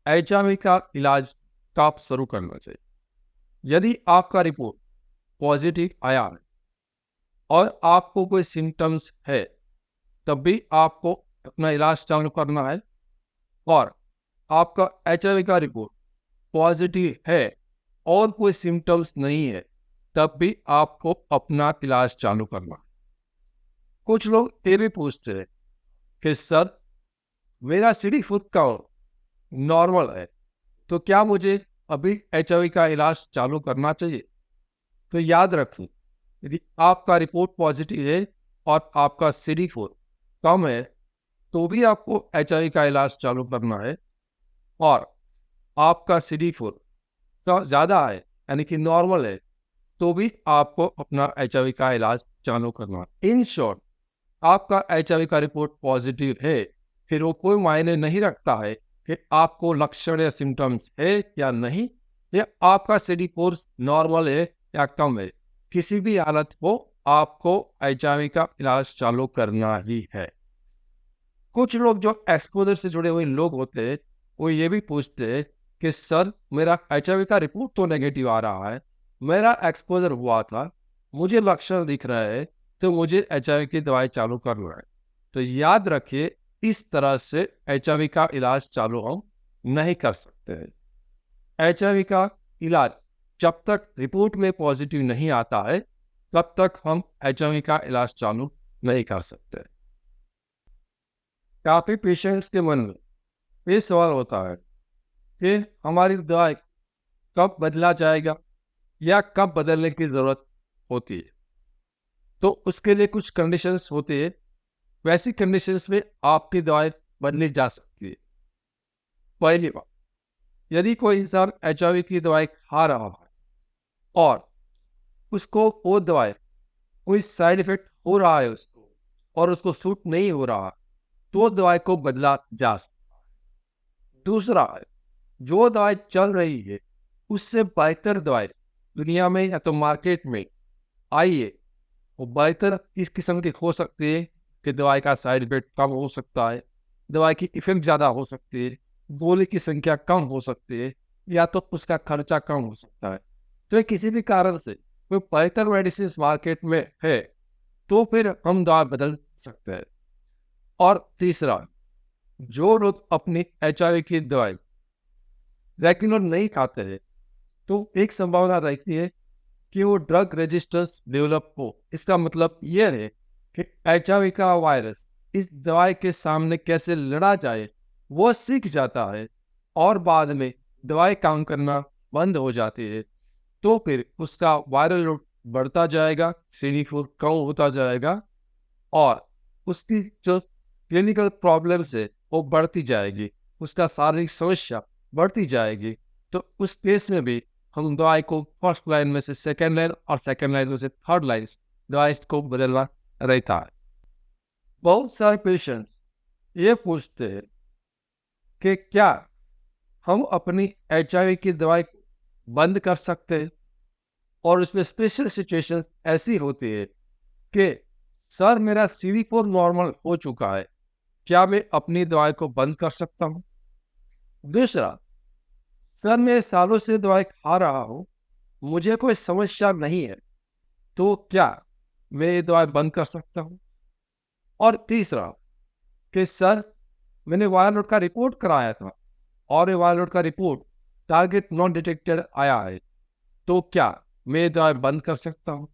HIV का इलाज कब शुरू करना चाहिए? यदि आपका रिपोर्ट पॉजिटिव आया है और आपको कोई सिम्टम्स है, तब भी आपको अपना इलाज चालू करना है। और आपका HIV का रिपोर्ट पॉजिटिव है और कोई सिम्टम्स नहीं है, तब भी आपको अपना इलाज चालू करना है। कुछ लोग ये भी पूछते हैं कि सर, मेरा CD4 काउंट नॉर्मल है, तो क्या मुझे अभी HIV का इलाज चालू करना चाहिए? तो याद रखें, यदि आपका रिपोर्ट पॉजिटिव है और आपका CD4 कम है, तो भी आपको HIV का इलाज चालू करना है। और आपका CD4 का ज़्यादा है, यानी कि नॉर्मल है, तो भी आपको अपना HIV का इलाज चालू करना है। इन शॉर्ट, आपका HIV का रिपोर्ट पॉजिटिव है, फिर वो कोई मायने नहीं रखता है कि आपको लक्षण या सिम्टम्स है या नहीं, या आपका CD4 नॉर्मल है या कम है। किसी भी हालत हो, आपको HIV का इलाज चालू करना ही है। कुछ लोग जो एक्सपोजर से जुड़े हुए लोग होते हैं, वो ये भी पूछते हैं कि सर, मेरा HIV का रिपोर्ट तो नेगेटिव आ रहा है, मेरा एक्सपोजर हुआ था, मुझे लक्षण दिख रहा है, तो मुझे HIV की दवाई चालू करना है। तो याद रखिए, इस तरह से HIV का इलाज चालू हम नहीं कर सकते हैं। HIV का इलाज जब तक रिपोर्ट में पॉजिटिव नहीं आता है, तब तक हम HIV का इलाज चालू नहीं कर सकते। काफी पेशेंट्स के मन में ये सवाल होता है कि हमारी दवाई कब बदला जाएगा या कब बदलने की जरूरत होती है। तो उसके लिए कुछ कंडीशंस होती है। वैसी कंडीशंस में आपकी दवाई बदली जा सकती है। पहली बात, यदि कोई इंसान HIV की दवाई खा रहा है और उसको वो दवाई कोई साइड इफेक्ट हो रहा है उसको, और उसको सूट नहीं हो रहा, तो दवाई को बदला जा सकता है। दूसरा है, जो दवाई चल रही है उससे बेहतर दवाई दुनिया में या तो मार्केट में आई है, वो बेहतर इस किस्म की हो सकती है कि दवाई का साइड इफेक्ट कम हो सकता है, दवाई की इफेक्ट ज़्यादा हो सकती है, गोली की संख्या कम हो सकती है, या तो उसका खर्चा कम हो सकता है। तो ये किसी भी कारण से कोई बेहतर मेडिसिन मार्केट में है, तो फिर हम दवा बदल सकते हैं। और तीसरा, जो लोग अपनी HIV की दवाई रेगुलर नहीं खाते हैं, तो एक संभावना रहती है कि वो ड्रग रेजिस्टेंस डेवलप हो। इसका मतलब यह है कि HIV का वायरस इस दवाई के सामने कैसे लड़ा जाए, वो सीख जाता है, और बाद में दवाई काम करना बंद हो जाती है। तो फिर उसका वायरल लोड बढ़ता जाएगा, CD4 कम होता जाएगा, और उसकी जो क्लिनिकल प्रॉब्लम्स है वो बढ़ती जाएगी, उसका शारीरिक समस्या बढ़ती जाएगी। तो उस केस में भी हम दवाई को फर्स्ट लाइन में से सेकेंड लाइन और सेकेंड लाइन में से थर्ड लाइन दवाई को बदलना रहता है। बहुत सारे पेशेंट्स ये पूछते हैं कि क्या हम अपनी HIV की दवाई को बंद कर सकते हैं, और उसमें स्पेशल सिचुएशंस ऐसी होती है कि सर, मेरा CD4 नॉर्मल हो चुका है, क्या मैं अपनी दवाई को बंद कर सकता हूँ? दूसरा, सर, मैं सालों से दवाई खा रहा हूँ, मुझे कोई समस्या नहीं है, तो क्या मैं ये दवाई बंद कर सकता हूँ? और तीसरा कि सर, मैंने वायरल लोड का रिपोर्ट कराया था और ये वायरल लोड का रिपोर्ट टारगेट नॉट डिटेक्टेड आया है, तो क्या मैं ये दवाई बंद कर सकता हूँ?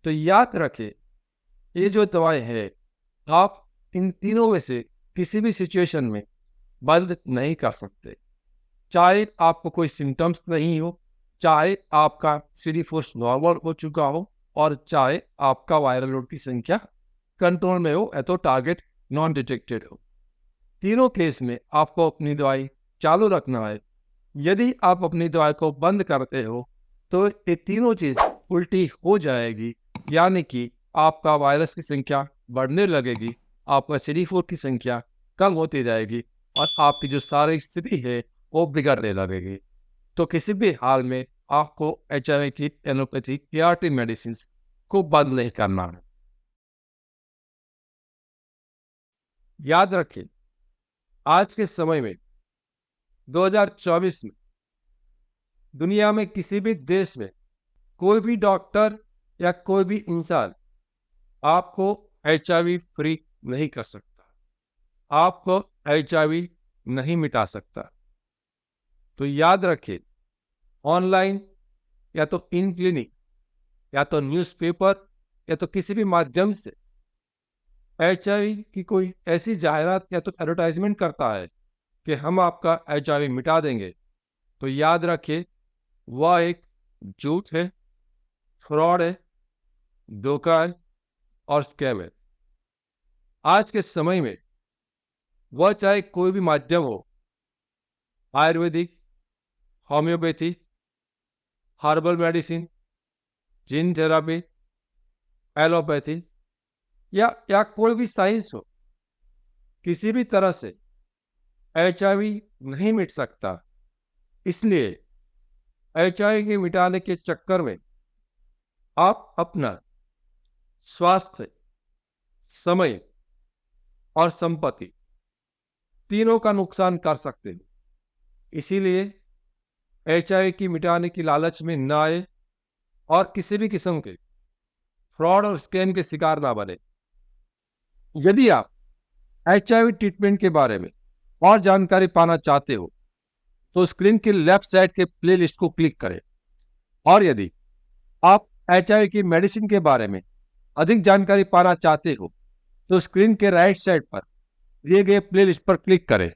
तो याद रखें, ये जो दवाई है, आप इन तीनों में से किसी भी सिचुएशन में बंद नहीं कर सकते। चाहे आपको कोई सिम्टम्स नहीं हो, चाहे आपका CD4 नॉर्मल हो चुका हो, और चाहे आपका वायरल लोड की संख्या कंट्रोल में हो या तो टारगेट नॉन डिटेक्टेड हो। तीनों केस में आपको अपनी दवाई चालू रखना है। यदि आप अपनी दवाई को बंद करते हो, तो ये तीनों चीज उल्टी हो जाएगी, यानी कि आपका वायरस की संख्या बढ़ने लगेगी, आपका CD4 की संख्या कम होती जाएगी, और आपकी जो शारीरिक स्थिति है वो बिगड़ने लगेगी। तो किसी भी हाल में आपको HIV की एलोपैथी ART मेडिसिन को बंद नहीं करना है। याद रखें, आज के समय में 2024 में दुनिया में किसी भी देश में कोई भी डॉक्टर या कोई भी इंसान आपको HIV फ्री नहीं कर सकता, आपको HIV नहीं मिटा सकता। तो याद रखिए, ऑनलाइन या तो इन क्लिनिक या तो न्यूज़पेपर या तो किसी भी माध्यम से HIV की कोई ऐसी जाहिरात या तो एडवर्टाइजमेंट करता है कि हम आपका HIV मिटा देंगे, तो याद रखिए वह एक झूठ है, फ्रॉड है, धोखा है और स्कैम है। आज के समय में वह चाहे कोई भी माध्यम हो, Ayurvedic, homeopathy, herbal medicine, gene therapy, allopathy या कोई भी साइंस हो, किसी भी तरह से HIV नहीं मिट सकता। इसलिए HIV के मिटाने के चक्कर में आप अपना स्वास्थ्य, समय और संपत्ति तीनों का नुकसान कर सकते हो। इसीलिए HIV की मिटाने की लालच में ना आए और किसी भी किस्म के फ्रॉड और स्कैम के शिकार ना बने। यदि आप HIV ट्रीटमेंट के बारे में और जानकारी पाना चाहते हो तो स्क्रीन की लेफ्ट साइड के प्लेलिस्ट को क्लिक करें, और यदि आप HIV की मेडिसिन के बारे में अधिक जानकारी पाना चाहते हो तो स्क्रीन के राइट साइड पर दिए गए प्लेलिस्ट पर क्लिक करें।